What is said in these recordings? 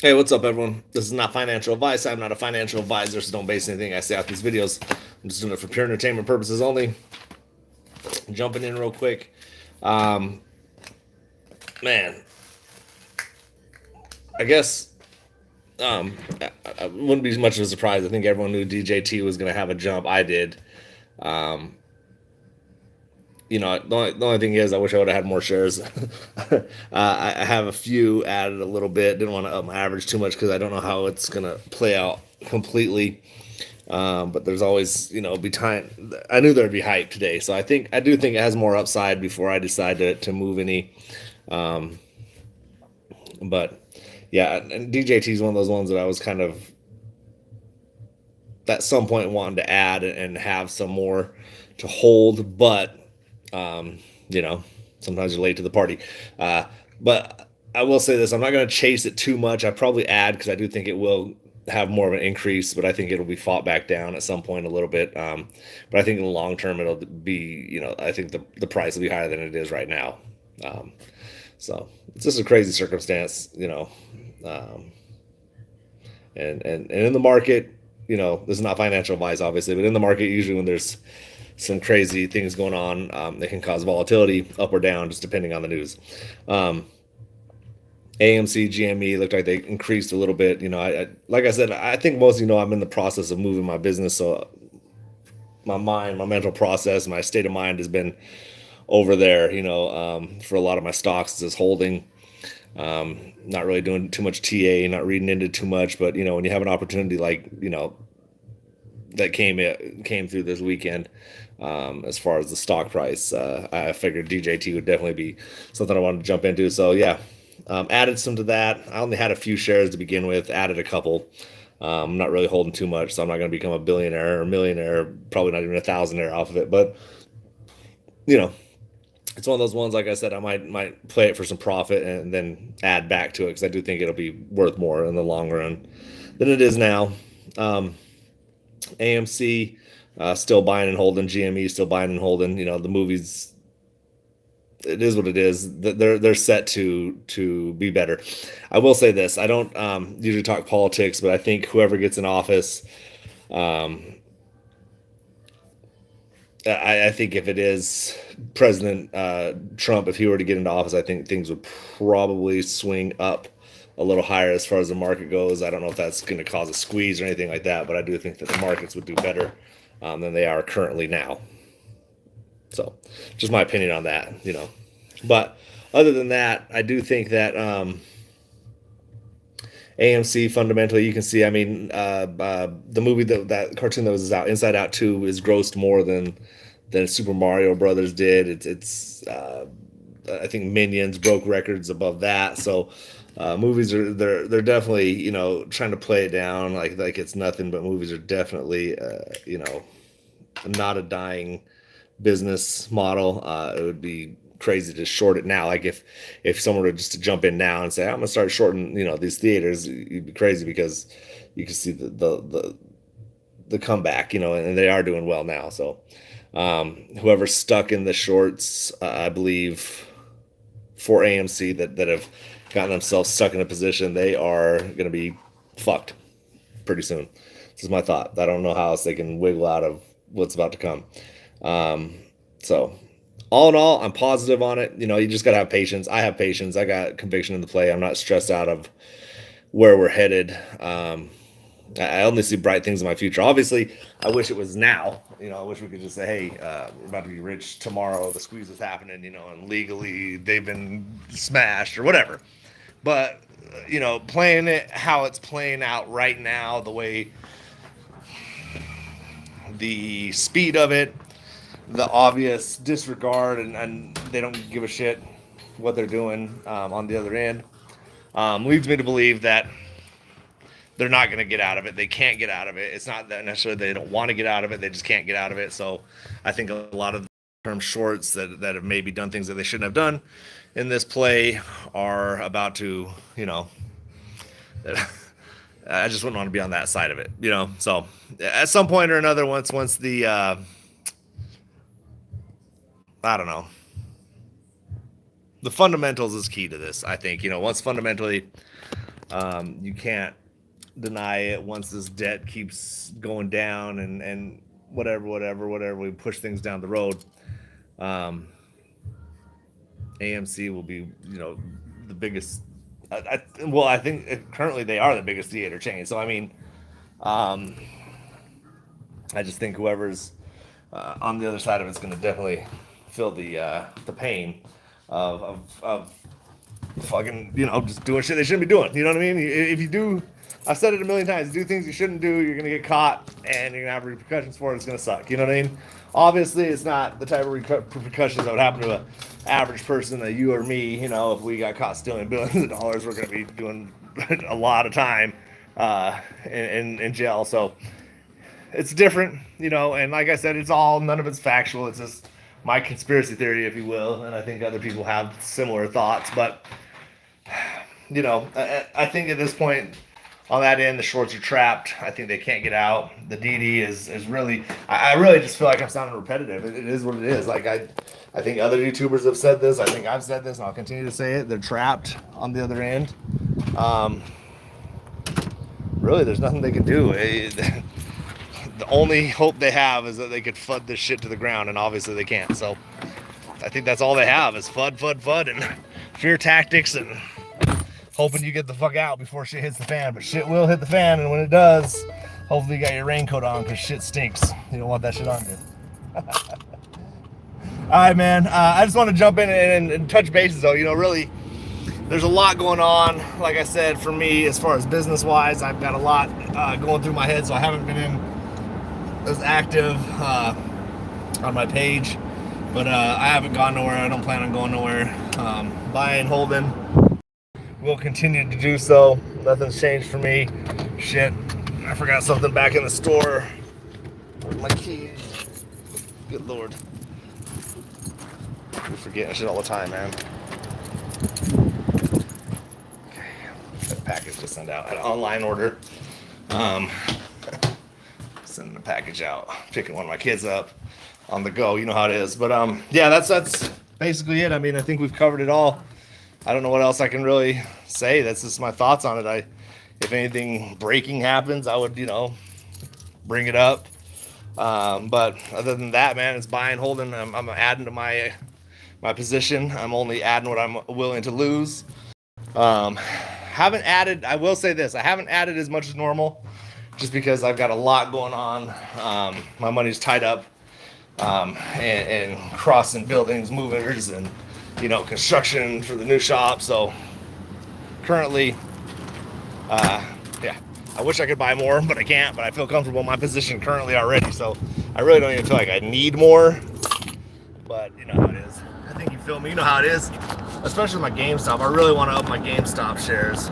Hey, what's up, everyone? This is not financial advice. I'm not a financial advisor, so don't base anything I say off these videos. I'm just doing it for pure entertainment purposes only. Jumping in real quick. Um, Man, I guess I wouldn't be much of a surprise. I think everyone knew DJT was going to have a jump. I did. Um, the only thing is, I wish I would have had more shares. I have a few added a little bit. Didn't want to up my average too much because I don't know how it's going to play out completely. But there's always, be time. I knew there'd be hype today, so I do think it has more upside before I decide to move any. Um, but yeah, and DJT is one of those ones that I was kind of at some point wanting to add and have some more to hold, but um, you know, sometimes you're late to the party. Uh, but I will say this: I'm not going to chase it too much. I probably add because I do think it will have more of an increase, but I think it'll be fought back down at some point a little bit. But I think in the long term, it'll be, I think the price will be higher than it is right now. Um, so it's just a crazy circumstance, um, and in the market, this is not financial advice, obviously, but in the market, usually when there's some crazy things going on, that can cause volatility up or down, just depending on the news. Um, AMC, GME looked like they increased a little bit. Like I said, I think most I'm in the process of moving my business, so my mental process, my state of mind has been over there. For a lot of my stocks, is holding. Not really doing too much TA, not reading into too much, but when you have an opportunity like that came through this weekend, as far as the stock price, I figured DJT would definitely be something I wanted to jump into. So yeah, added some to that. I only had a few shares to begin with, added a couple. I'm not really holding too much, so I'm not going to become a billionaire or millionaire, probably not even a thousandaire off of it. But you know, it's one of those ones. Like I said, I might play it for some profit and then add back to it because I do think it'll be worth more in the long run than it is now. Um, AMC, still buying and holding. GME, still buying and holding. The movies, it is what it is. They're set to be better. I will say this: I don't usually talk politics, but I think whoever gets in office, um, I think if it is President Trump, if he were to get into office, I think things would probably swing up a little higher as far as the market goes. I don't know if that's going to cause a squeeze or anything like that, but I do think that the markets would do better than they are currently now. So, just my opinion on that. But other than that, I do think that AMC fundamentally, you can see. I mean, the movie that cartoon that was out, Inside Out 2, is grossed more than Super Mario Brothers did. It's I think Minions broke records above that. So movies are they're definitely trying to play it down like it's nothing, but movies are definitely not a dying business model. It would be crazy to short it now. Like if someone were just to jump in now and say I'm gonna start shorting these theaters, you'd be crazy because you can see the comeback, and they are doing well now. So whoever's stuck in the shorts, I believe for AMC that have gotten themselves stuck in a position, they are going to be fucked pretty soon. This is my thought. I don't know how else they can wiggle out of what's about to come. Um, so, all in all, I'm positive on it. You just got to have patience. I have patience. I got conviction in the play. I'm not stressed out of where we're headed. I only see bright things in my future. Obviously, I wish it was now. I wish we could just say, "Hey, we're about to be rich tomorrow. The squeeze is happening," and legally they've been smashed or whatever. But playing it how it's playing out right now, the way the speed of it, the obvious disregard, and they don't give a shit what they're doing on the other end, leads me to believe that they're not going to get out of it. They can't get out of it. It's not that necessarily they don't want to get out of it. They just can't get out of it. So I think a lot of term shorts that have maybe done things that they shouldn't have done in this play are about to, I just wouldn't want to be on that side of it. So at some point or another, once the I don't know, the fundamentals is key to this. I think once fundamentally You can't deny it once this debt keeps going down and whatever we push things down the road. um, AMC will be, the biggest. Well, I think currently they are the biggest theater chain. So I mean, um, I just think whoever's on the other side of it's going to definitely feel the pain of fucking, just doing shit they shouldn't be doing. You know what I mean? If you do, I've said it a million times, do things you shouldn't do, you're gonna get caught and you're gonna have repercussions for it. It's gonna suck. You know what I mean? Obviously, it's not the type of repercussions that would happen to an average person, that you or me. If we got caught stealing billions of dollars, we're gonna be doing a lot of time in jail. So it's different, and like I said, none of it's factual. It's just my conspiracy theory, if you will, and I think other people have similar thoughts. But I think at this point, on that end, the shorts are trapped. I think they can't get out. The DD is really. I really just feel like I'm sounding repetitive. It is what it is. Like I think other YouTubers have said this. I think I've said this, and I'll continue to say it. They're trapped on the other end. Really, there's nothing they can do. The only hope they have is that they could FUD this shit to the ground, and obviously they can't. So I think that's all they have is FUD, and fear tactics, and hoping you get the fuck out before shit hits the fan. But shit will hit the fan, and when it does, hopefully you got your raincoat on, because shit stinks. You don't want that shit on you. All right, man. I just want to jump in and touch bases, though. Really, there's a lot going on. Like I said, for me, as far as business-wise, I've got a lot going through my head, so I haven't been in as active on my page. But I haven't gone nowhere. I don't plan on going nowhere. Buying, holding. We'll continue to do so. Nothing's changed for me. Shit, I forgot something back in the store. Where's my keys? Good Lord. I forget that shit all the time, man. Okay, got a package to send out. An online order. Sending a package out. Picking one of my kids up on the go. You know how it is. But yeah, that's basically it. I mean, I think we've covered it all. I don't know what else I can really say. That's just my thoughts on it. If anything breaking happens, I would, bring it up. But other than that, man, it's buying, holding. I'm adding to my position. I'm only adding what I'm willing to lose. Haven't added. I will say this: I haven't added as much as normal, just because I've got a lot going on. My money's tied up, and crossing buildings, movers, and construction for the new shop. So currently, yeah, I wish I could buy more, but I can't. But I feel comfortable in my position currently already, so I really don't even feel like I need more. But you know how it is. I think you feel me. You know how it is, especially with my GameStop. I really want to up my GameStop shares.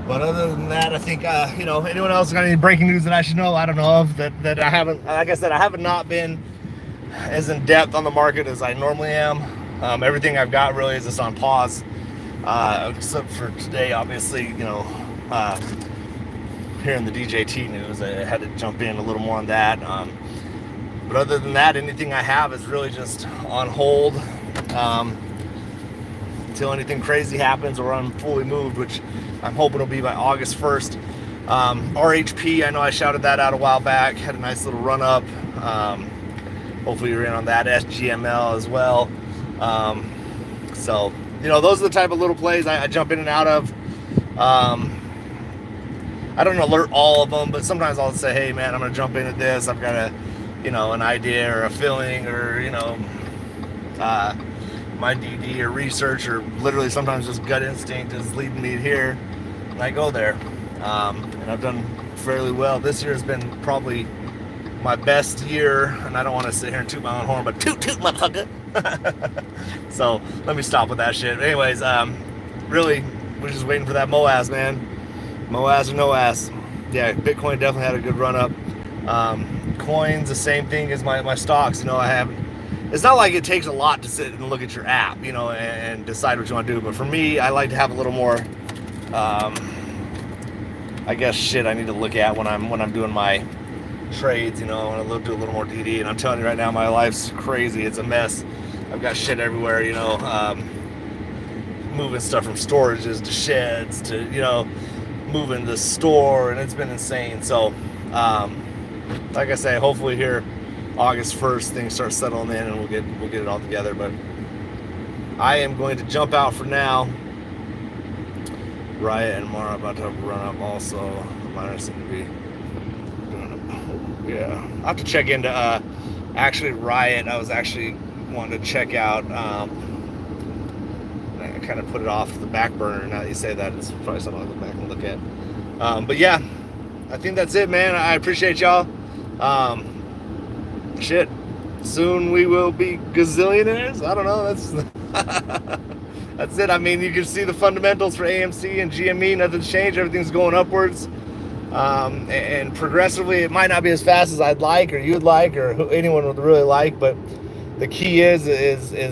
But other than that, I think, anyone else got any breaking news that I should know? I don't know of that I haven't, like I said, I haven't not been as in depth on the market as I normally am. Everything I've got really is just on pause, except for today, obviously, hearing the DJT news, I had to jump in a little more on that. But other than that, anything I have is really just on hold until anything crazy happens or I'm fully moved, which I'm hoping will be by August 1st. RHP, I know I shouted that out a while back, had a nice little run up. Hopefully you're in on that. SGML as well. So, those are the type of little plays I jump in and out of. I don't alert all of them, but sometimes I'll say, hey man, I'm going to jump in at this. I've got an idea or a feeling, or, my DD or research, or literally sometimes just gut instinct is leading me here, and I go there. And I've done fairly well. This year has been probably my best year, and I don't want to sit here and toot my own horn, but toot motherfucker. So let me stop with that shit. But anyways, really, we're just waiting for that MOAS, man. MOAS or no ass. Yeah, Bitcoin definitely had a good run up. Coins, the same thing as my stocks. I haven't. It's not like it takes a lot to sit and look at your app, and decide what you want to do. But for me, I like to have a little more, I guess, shit I need to look at when I'm doing my trades. You know, I want to do a little more DD. And I'm telling you right now, my life's crazy. It's a mess. I've got shit everywhere. You know, moving stuff from storages to sheds to, you know, moving the store, and it's been insane. So, like I say, hopefully here August 1st things start settling in and we'll get it all together. But I am going to jump out for now. Riot and Mara about to run up also. Miners seem to be doing it. Yeah, I have to check into actually Riot. I was actually wanting to check out. I kind of put it off the back burner. Now that you say that, it's probably something I'll go back and look at. But yeah, I think that's it, man. I appreciate y'all. Shit, soon we will be gazillionaires. I don't know. That's it. I mean, you can see the fundamentals for AMC and GME. Nothing's changed. Everything's going upwards. And progressively, it might not be as fast as I'd like, or you'd like, or anyone would really like. But the key is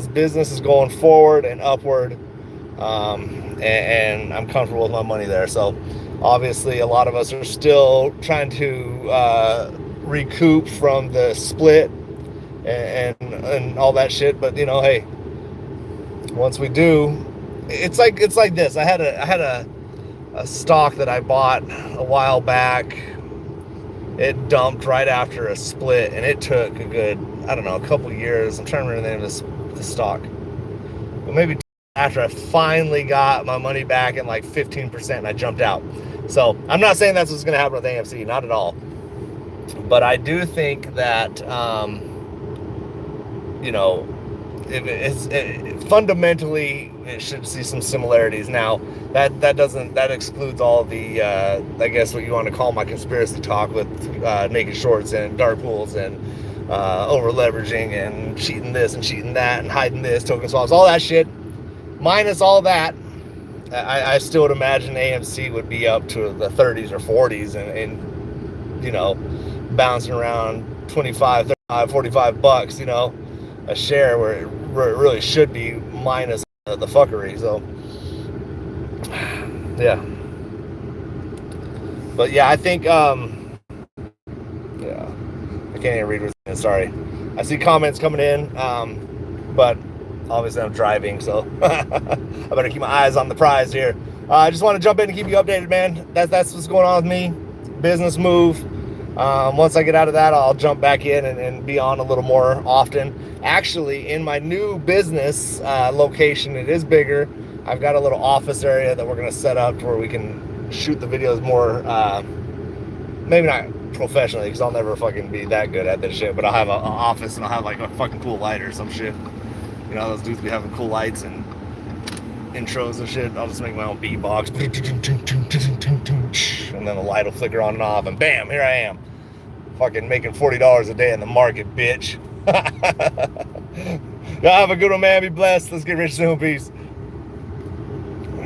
business is going forward and upward. And I'm comfortable with my money there. So obviously, a lot of us are still trying to recoup from the split and all that shit. But you know, hey, once we do, it's like this. I had a stock that I bought a while back. It dumped right after a split, and it took a good, I don't know, a couple years. I'm trying to remember the name of the stock. Well, maybe after I finally got my money back in like 15%, and I jumped out. So I'm not saying that's what's going to happen with AMC, not at all. But I do think that, you know, fundamentally it should see some similarities. Now that excludes all the I guess what you want to call my conspiracy talk with naked shorts and dark pools and over leveraging and cheating this and cheating that and hiding this, token swaps, all that shit. Minus all that, I still would imagine AMC would be up to the 30s or 40s and you know, bouncing around 25, 35, 45 bucks, you know, a share where it really should be minus the fuckery. So yeah, but yeah, I think yeah, I can't even read what's in. Sorry, I see comments coming in, but obviously I'm driving, so I better keep my eyes on the prize here. I just want to jump in and keep you updated, man. That's what's going on with me. Business move. Once I get out of that, I'll jump back in and be on a little more often. Actually, in my new business location, it is bigger. I've got a little office area that we're going to set up to where we can shoot the videos more, maybe not professionally, because I'll never fucking be that good at this shit, but I'll have an office and I'll have like a fucking cool light or some shit. You know, those dudes be having cool lights and intros and shit. I'll just make my own beatbox, and then the light will flicker on and off, and bam, here I am, fucking making $40 a day in the market, bitch. Y'all have a good one, man. Be blessed. Let's get rich soon. Peace.